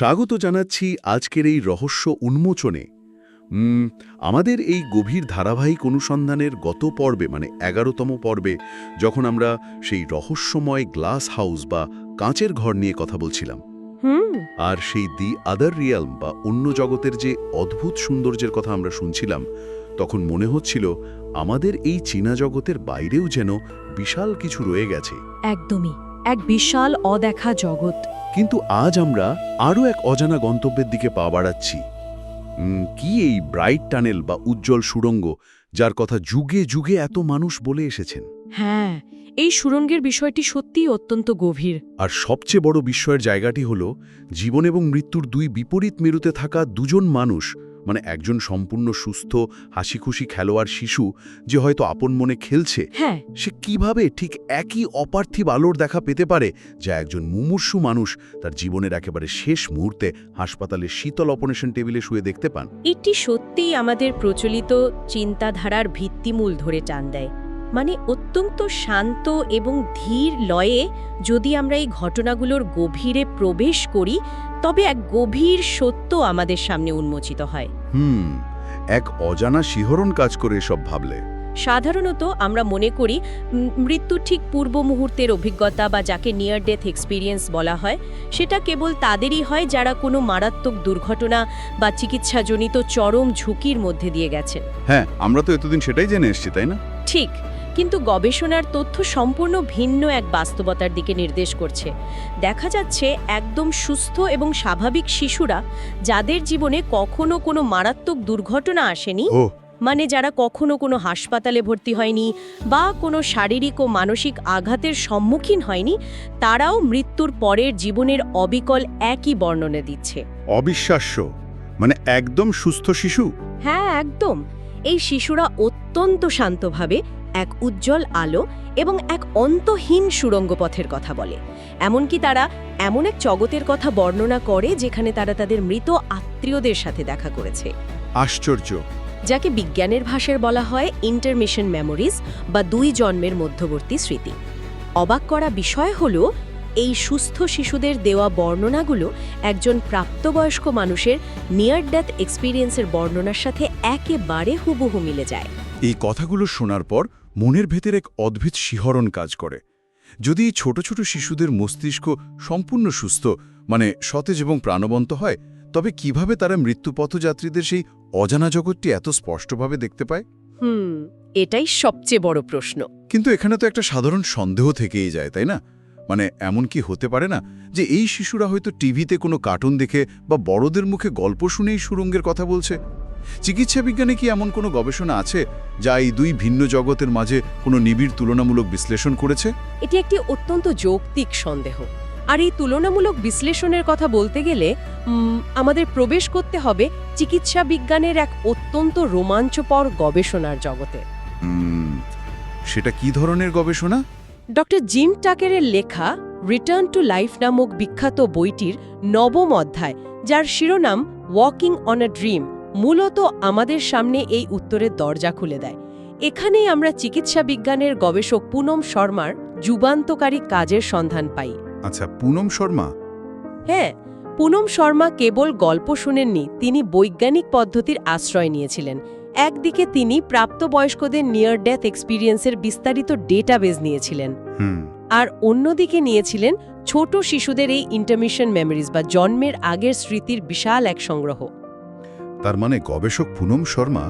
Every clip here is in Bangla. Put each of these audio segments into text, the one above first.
স্বাগত জানাচ্ছি আজকের এই রহস্য উন্মোচনে। আমাদের এই গভীর ধারাবাহিক অনুসন্ধানের গত পর্বে মানে ১১তম পর্বে যখন আমরা সেই রহস্যময় গ্লাস হাউস বা কাঁচের ঘর নিয়ে কথা বলছিলাম, আর সেই দি আদার রিয়ালম বা অন্য জগতের যে অদ্ভুত সৌন্দর্যের কথা আমরা শুনছিলাম, তখন মনে হচ্ছিল আমাদের এই চীনা জগতের বাইরেও যেন বিশাল কিছু রয়ে গেছে। একদমই, এক বিশাল অদেখা জগৎ। কিন্তু আজ আমরা আরও এক অজানা গন্তব্যের দিকে পা বাড়াচ্ছি। কি এই ব্রাইট টানেল বা উজ্জ্বল সুড়ঙ্গ, যার কথা যুগে যুগে এত মানুষ বলে এসেছেন? হ্যাঁ, এই সুড়ঙ্গের বিষয়টি সত্যিই অত্যন্ত গভীর। আর সবচেয়ে বড় বিস্ময়ের জায়গাটি হল জীবন এবং মৃত্যুর দুই বিপরীত মেরুতে থাকা দুজন মানুষ, মানে একজন সম্পূর্ণ সুস্থ হাসিখুশি খেলোয়াড় শিশু যে হয়তো আপন মনে খেলছে, হ্যাঁ, সে কিভাবে ঠিক একই অপার্থিব আলোর দেখা পেতে পারে যা একজন মুমূর্ষু মানুষ তার জীবনের একেবারে শেষ মুহূর্তে হাসপাতালের শীতল অপারেশন টেবিলে শুয়ে দেখতে পান। এটি সত্যিই আমাদের প্রচলিত চিন্তাধারার ভিত্তিমূল ধরে টান দেয়। মানে অত্যন্ত শান্ত এবং ধীর লয়ে যদি আমরা এই ঘটনাগুলোর গভীরে প্রবেশ করি, তবে এক গভীর সত্য আমাদের সামনে উন্মোচিত হয়। এক অজানা শিহরণ কাজ করে এসব ভাবলে। সাধারণত আমরা মনে করি মৃত্যুর ঠিক পূর্ব মুহূর্তের অভিজ্ঞতা বা যাকে নিয়ার ডেথ এক্সপিরিয়েন্স বলা হয়, সেটা কেবল তাদেরই হয় যারা কোনো মারাত্মক দুর্ঘটনা বা চিকিৎসাজনিত চরম ঝুঁকির মধ্যে দিয়ে গেছেন। হ্যাঁ, আমরা তো এতদিন সেটাই জেনে এসেছি, তাই না? ঠিক, কিন্তু গবেষণার তথ্য সম্পূর্ণ ভিন্ন এক বাস্তবতার দিকে নির্দেশ করছে। দেখা যাচ্ছে একদম সুস্থ এবং স্বাভাবিক শিশুরা, যাদের জীবনে কখনো কোনো মারাত্মক দুর্ঘটনা আসেনি, মানে যারা কখনো কোনো হাসপাতালে ভর্তি হয়নি বা কোনো শারীরিক ও মানসিক আঘাতের সম্মুখীন হয়নি, তারাও মৃত্যুর পরের জীবনের অবিকল একই বর্ণনা দিচ্ছে। অবিশ্বাস্য! মানে একদম সুস্থ শিশু? হ্যাঁ, একদম। এই শিশুরা অত্যন্ত শান্তভাবে এক উজ্জ্বল আলো এবং এক অন্তহীন সুড়ঙ্গ পথের কথা বলে। এমনকি তারা এমন এক জগতের কথা বর্ণনা করে যেখানে তারা তাদের মৃত আত্মীয়দের সাথে দেখা করেছে। আশ্চর্য! যাকে বিজ্ঞানের ভাষায় বলা হয় ইন্টারমিশন মেমোরিজ বা দুই জন্মের মধ্যবর্তী স্মৃতি। অবাক করা বিষয় হলো, এই সুস্থ শিশুদের দেওয়া বর্ণনাগুলো একজন প্রাপ্তবয়স্ক মানুষের নিয়ার ডেথ এক্সপিরিয়েন্সের বর্ণনার সাথে একেবারে হুবহু মিলে যায়। এই কথাগুলো শোনার পর মনের ভেতর এক অদ্ভুত শিহরণ কাজ করে। যদি এই ছোট ছোট শিশুদের মস্তিষ্ক সম্পূর্ণ সুস্থ, মানে সতেজ এবং প্রাণবন্ত হয়, তবে কিভাবে তারা মৃত্যুপথযাত্রীদের সেই অজানা জগৎটি এত স্পষ্টভাবে দেখতে পায়? এটাই সবচেয়ে বড় প্রশ্ন। কিন্তু এখানে তো একটা সাধারণ সন্দেহ থেকেই যায়, তাই না? মানে এমন কি হতে পারে না যে এই শিশুরা হয়তো টিভিতে কোনো কার্টুন দেখে বা বড়দের মুখে গল্প শুনেই সুড়ঙ্গের কথা বলছে? চিকিৎসা বিজ্ঞানে কি এমন কোনো গবেষণা আছে যা এই দুই ভিন্ন জগতের মাঝে কোনো নিবিড় তুলনামূলক বিশ্লেষণ করেছে? এটি একটি অত্যন্ত যৌক্তিক সন্দেহ। আর এই তুলনামূলক বিশ্লেষণের কথা বলতে গেলে আমাদের প্রবেশ করতে হবে চিকিৎসা বিজ্ঞানের এক অত্যন্ত রোমাঞ্চকর গবেষণার জগতে। সেটা কি ধরনের গবেষণা? ডক্টর জিম টাকেরের লেখা রিটার্ন টু লাইফ নামক বিখ্যাত বইটির নবম অধ্যায়, যার শিরোনাম ওয়াকিং অন আ ড্রিম, মূলত আমাদের সামনে এই উত্তরের দরজা খুলে দেয়। এখানেই আমরা চিকিৎসা বিজ্ঞানের গবেষক পুনম শর্মার যুগান্তকারী কাজের সন্ধান পাই। আচ্ছা, পুনম শর্মা? হ্যাঁ, পুনম শর্মা কেবল গল্প শুনেননি, তিনি বৈজ্ঞানিক পদ্ধতির আশ্রয় নিয়েছিলেন। একদিকে তিনি প্রাপ্তবয়স্কদের নিয়ার ডেথ এক্সপিরিয়েন্সের বিস্তারিত ডেটাবেজ নিয়েছিলেন, আর অন্যদিকে নিয়েছিলেন ছোট শিশুদের এই ইন্টারমিশন মেমোরিজ বা জন্মের আগের স্মৃতির বিশাল এক সংগ্রহ। তার মানে গবেষক পুনম শর্মা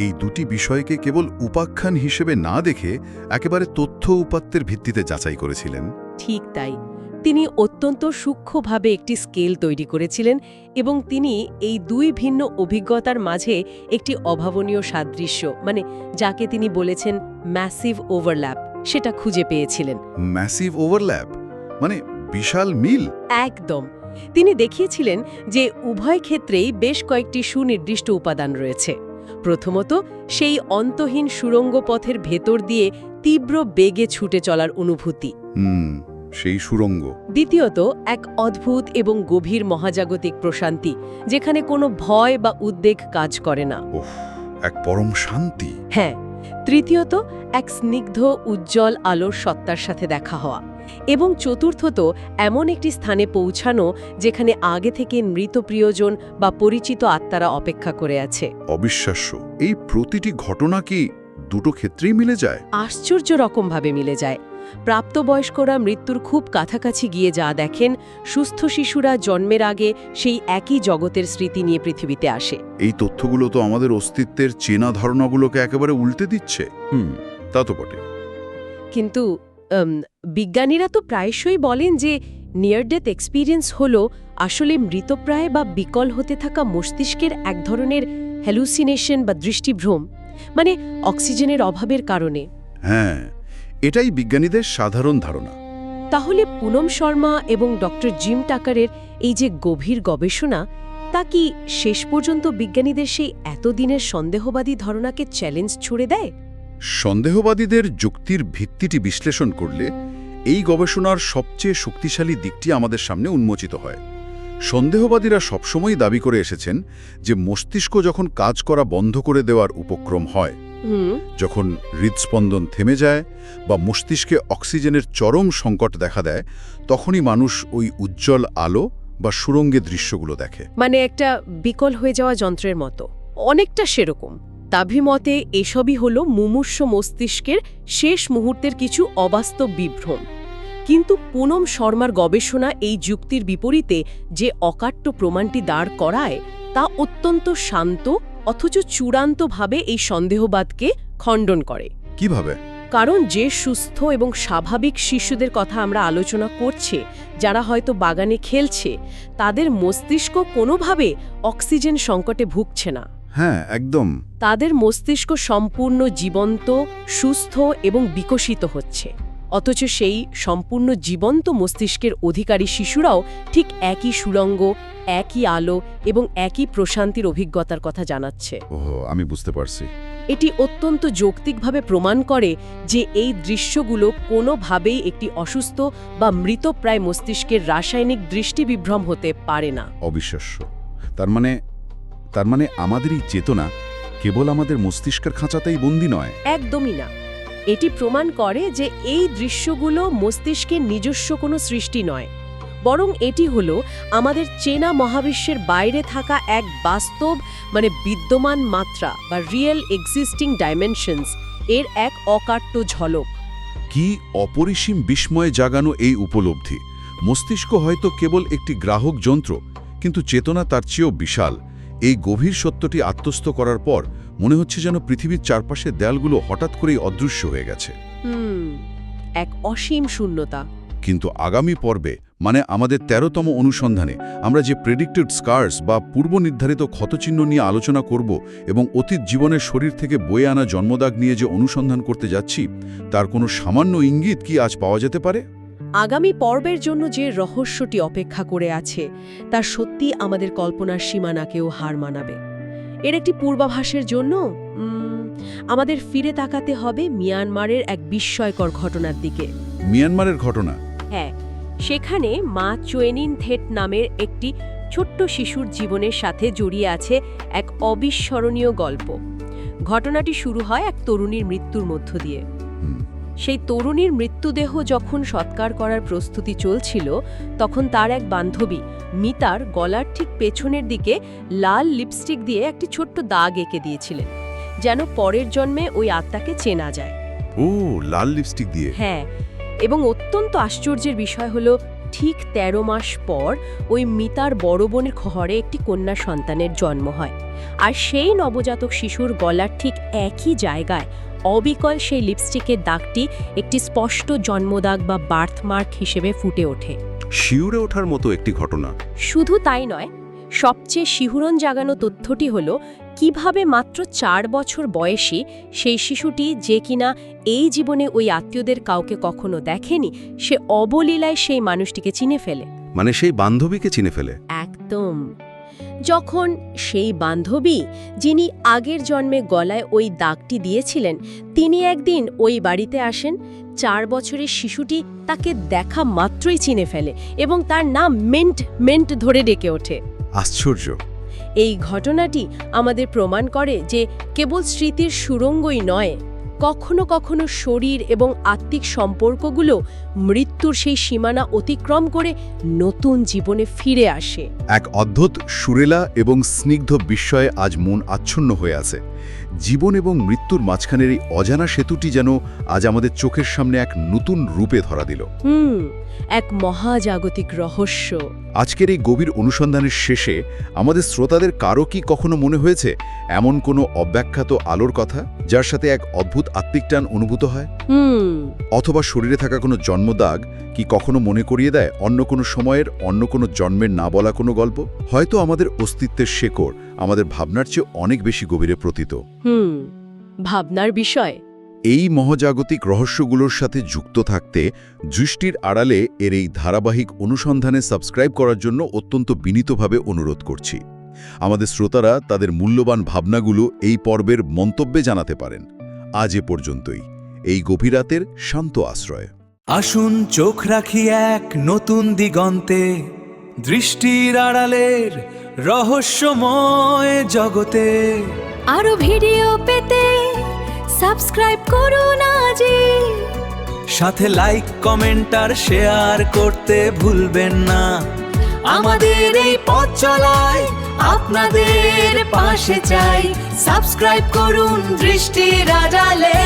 এই দুটি বিষয়কে কেবল উপাখ্যান হিসেবে না দেখে একেবারে তথ্য উপাত্তের ভিত্তিতে যাচাই করেছিলেন। ঠিক তাই। তিনি অত্যন্ত সূক্ষ্মভাবে একটি স্কেল তৈরি করেছিলেন এবং তিনি এই দুই ভিন্ন অভিজ্ঞতার মাঝে একটি অভাবনীয় সাদৃশ্য, মানে যাকে তিনি বলেছেন ম্যাসিভ ওভারল্যাপ, সেটা খুঁজে পেয়েছিলেন। ম্যাসিভ ওভারল্যাপ মানে বিশাল মিল? একদম। তিনি দেখিয়েছিলেন যে উভয় ক্ষেত্রেই বেশ কয়েকটি সুনির্দিষ্ট উপাদান রয়েছে। প্রথমত, সেই অন্তহীন সুড়ঙ্গ পথের ভেতর দিয়ে তীব্র বেগে ছুটে চলার অনুভূতি, সেই সুড়ঙ্গ। দ্বিতীয়ত, এক অদ্ভুত এবং গভীর মহাজাগতিক প্রশান্তি, যেখানে কোনো ভয় বা উদ্বেগ কাজ করে না। এক পরম শান্তি। হ্যাঁ। তৃতীয়ত, এক স্নিগ্ধ উজ্জ্বল আলোর সত্তার সাথে দেখা হওয়া, এবং চতুর্থত এমন একটি স্থানে পৌঁছানো যেখানে আগে থেকে মৃত প্রিয়জন বা পরিচিত আত্মারা অপেক্ষা করে আছে। অবিশ্বাস্য। এই প্রতিটি ঘটনা কি দুটো ক্ষেত্রেই মিলে যায়? আশ্চর্য রকমভাবে মিলে যায়। প্রাপ্তবয়স্করা মৃত্যুর খুব কাছাকাছি গিয়ে যা দেখেন, সুস্থ শিশুরা জন্মের আগে সেই একই জগতের স্মৃতি নিয়ে পৃথিবীতে আসে। এই তথ্যগুলো তো আমাদের অস্তিত্বের চেনা ধারণাগুলোকে একেবারে উল্টে দিচ্ছে। তা তো বটে। কিন্তু বিজ্ঞানীরা তো প্রায়শই বলেন যে নিয়ার ডেথ এক্সপিরিয়েন্স হলো আসলে মৃতপ্রায় বা বিকল হতে থাকা মস্তিষ্কের এক ধরনের হ্যালুসিনেশন বা দৃষ্টিভ্রম, মানে অক্সিজেনের অভাবের কারণে। হ্যাঁ, এটাই বিজ্ঞানীদের সাধারণ ধারণা। তাহলে পুনম শর্মা এবং ডক্টর জিম টাকারের এই যে গভীর গবেষণা, তা কি শেষ পর্যন্ত বিজ্ঞানীদের সেই এতদিনের সন্দেহবাদী ধারণাকে চ্যালেঞ্জ ছুড়ে দেয়? সন্দেহবাদীদের যুক্তির ভিত্তিটি বিশ্লেষণ করলে এই গবেষণার সবচেয়ে শক্তিশালী দিকটি আমাদের সামনে উন্মোচিত হয়। সন্দেহবাদীরা সবসময়ই দাবি করে এসেছেন যে মস্তিষ্ক যখন কাজ করা বন্ধ করে দেওয়ার উপক্রম হয়, যখন হৃদস্পন্দন থেমে যায় বা মস্তিষ্কে অক্সিজেনের চরম সংকট দেখা দেয়, তখনই মানুষ ওই উজ্জ্বল আলো বা সুরঙ্গে দৃশ্যগুলো দেখে। মানে একটা বিকল হয়ে যাওয়া যন্ত্রের মতো, অনেকটা সেরকম। তাভিমতে এসবই হলো মুমূর্ষু মস্তিষ্কের শেষ মুহূর্তের কিছু অবাস্তব বিভ্রম। কিন্তু পুনম শর্মার গবেষণা এই যুক্তির বিপরীতে যে অকাট্য প্রমাণটি দাঁড় করায়, তা অত্যন্ত শান্ত অথচ চূড়ান্তভাবে এই সন্দেহবাদকে খণ্ডন করে। কিভাবে? কারণ যে সুস্থ এবং স্বাভাবিক শিশুদের কথা আমরা আলোচনা করছি, যারা হয়তো বাগানে খেলছে, তাদের মস্তিষ্ক কোনোভাবে অক্সিজেন সংকটে ভুগছে না। হ্যাঁ, একদম। তাদের মস্তিষ্ক সম্পূর্ণ জীবন্ত, সুস্থ এবং বিকশিত হচ্ছে। অথচ সেই সম্পূর্ণ জীবন্ত মস্তিষ্কের অধিকারী শিশুরাও ঠিক একই সুরঙ্গ, একই আলো এবং একই প্রশান্তির অভিজ্ঞতার কথা জানাচ্ছে। ওহ, আমি বুঝতে পারছি। এটি অত্যন্ত যৌক্তিকভাবে প্রমাণ করে যে এই দৃশ্যগুলো কোনোভাবেই একটি অসুস্থ বা মৃতপ্রায় মস্তিষ্কের রাসায়নিক দৃষ্টিবিভ্রম হতে পারে না। অবিশ্বাস্য। তার মানে আমাদের এই চেতনা কেবল আমাদের মস্তিষ্কের খাঁচাতেই বন্দী নয়। একদমই না। এটি প্রমাণ করে যে এই দৃশ্যগুলো মস্তিষ্কের নিজস্ব কোনো সৃষ্টি নয়, বরং এটি হলো আমাদের চেনা মহাবিশ্বের বাইরে থাকা এক বাস্তব, মানে বিদ্যমান মাত্রা বা রিয়েল এক্সিস্টিং ডাইমেনশনস এর এক অকাট্য ঝলক। কি অপরিসীম বিস্ময় জাগানো এই উপলব্ধি! মস্তিষ্ক হয়তো কেবল একটি গ্রাহক যন্ত্র, কিন্তু চেতনা তার চেয়েও বিশাল। এই গভীর সত্যটি আত্মস্থ করার পর মনে হচ্ছে যেন পৃথিবীর চারপাশের দেয়ালগুলো হঠাৎ করেই অদৃশ্য হয়ে গেছে। এক অসীম শূন্যতা। কিন্তু আগামী পর্বে, মানে আমাদের 13তম অনুসন্ধানে, আমরা যে প্রেডিক্টেড স্কার্স বা পূর্ব নির্ধারিত ক্ষতচিহ্ন নিয়ে আলোচনা করব এবং অতীত জীবনের শরীর থেকে বয়ে আনা জন্মদাগ নিয়ে যে অনুসন্ধান করতে যাচ্ছি, তার কোনো সামান্য ইঙ্গিত কি আজ পাওয়া যেতে পারে? আগামী পর্বের জন্য যে রহস্যটি অপেক্ষা করে আছে, তা সত্যি আমাদের কল্পনার সীমানাকেও হার মানাবে। এর একটি পূর্বাভাসের জন্য আমাদের ফিরে তাকাতে হবে মিয়ানমারের এক বিস্ময়কর ঘটনার দিকে। মিয়ানমারের ঘটনা? হ্যাঁ, সেখানে মা চোয়েনিন থেট নামের একটি ছোট্ট শিশুর জীবনের সাথে জড়িয়ে আছে এক অবিস্মরণীয় গল্প। ঘটনাটি শুরু হয় এক তরুণীর মৃত্যুর মধ্য দিয়ে। সেই তরুণীর মৃত্যুদেহ যখন সৎকার করার প্রস্তুতি চলছিল, তখন তার এক বান্ধবী মিতার গলার ঠিক পেছনের দিকে লাল লিপস্টিক দিয়ে একটি ছোট্ট দাগ এঁকে দিয়েছিলেন, যেন পরের জন্মে ওই আত্মাকে চেনা যায়। ও, লাল লিপস্টিক দিয়ে? হ্যাঁ, এবং অত্যন্ত আশ্চর্যের বিষয় হলো ঠিক 13 মাস পর ওই মিতার বড় বোনের ঘরে একটি কন্যা সন্তানের জন্ম হয়। আর সেই নবজাতক শিশুর গলার ঠিক একই জায়গায় অবিকল সেই লিপস্টিকের দাগটি একটি স্পষ্ট জন্মদাগ বা বার্থমার্ক হিসেবে ফুটে ওঠে। শিউরে ওঠার মতো একটি ঘটনা। শুধু তাই নয়, সবচেয়ে শিহরণ জাগানো তথ্যটি হলো কিভাবে মাত্র 4 বছর বয়সী সেই শিশুটি, যে কিনা এই জীবনে ওই আত্মীয়দের কাউকে কখনো দেখেনি, সে অবলীলায় সেই মানুষটিকে চিনে ফেলে। মানে সেই বান্ধবীকে চিনে ফেলে? একদম। যখন সেই বান্ধবী, যিনি আগের জন্মে গলায় ওই দাগটি দিয়েছিলেন, তিনি একদিন ওই বাড়িতে আসেন, 4 বছরের শিশুটি তাকে দেখা মাত্রই চিনে ফেলে এবং তার নাম মেন্ট ধরে ডেকে ওঠে। আশ্চর্য। এই ঘটনাটি আমাদের প্রমাণ করে যে কেবল স্মৃতির সুরঙ্গই নয়, কখনো কখনো শরীর এবং আত্মিক সম্পর্কগুলো মৃত্যুর সেই সীমানা অতিক্রম করে নতুন জীবনে ফিরে আসে। এক অদ্ভুত সুরেলা এবং স্নিগ্ধ বিস্ময়ে আজ মন আচ্ছন্ন হয়ে আছে। জীবন এবং মৃত্যুর মাঝখানের এই অজানা সেতুটি যেন আজ আমাদের চোখের সামনে এক নতুন রূপে ধরা দিল। এক মহাজাগতিক রহস্য। আজকের এই গভীর অনুসন্ধানের শেষে আমাদের শ্রোতাদের কারো কি কখনো মনে হয়েছে এমন কোনো অব্যাখ্যাত আলোর কথা, যার সাথে এক অদ্ভুত আত্মিক টান অনুভূত হয়? অথবা শরীরে থাকা কোনো জন্মদাগ কি কখনো মনে করিয়ে দেয় অন্য কোনো সময়ের, অন্য কোনো জন্মের না বলা কোনো গল্প? হয়তো আমাদের অস্তিত্বের শেকড় আমাদের ভাবনার চেয়ে অনেক বেশি গভীরে প্রতীত। ভাবনার বিষয়। এই মহাজাগতিক রহস্যগুলোর সাথে যুক্ত থাকতে দৃষ্টির আড়ালে এর এই ধারাবাহিক অনুসন্ধানে সাবস্ক্রাইব করার জন্য অত্যন্ত বিনীতভাবে অনুরোধ করছি। আমাদের শ্রোতারা তাদের মূল্যবান ভাবনাগুলো এই পর্বের মন্তব্যে জানাতে পারেন। আজ এ পর্যন্তই। এই গভীর রাতের শান্ত আশ্রয়। আসুন চোখ রাখি এক নতুন দিগন্তে, দৃষ্টির আড়ালের রহস্যময় জগতে। আরো ভিডিও পেতে সাবস্ক্রাইব করুন আজই। সাথে লাইক, কমেন্ট আর শেয়ার করতে ভুলবেন না। আমাদের এই পথ চলায় আপনাদের পাশে চাই। সাবস্ক্রাইব করুন দৃষ্টির আড়ালে।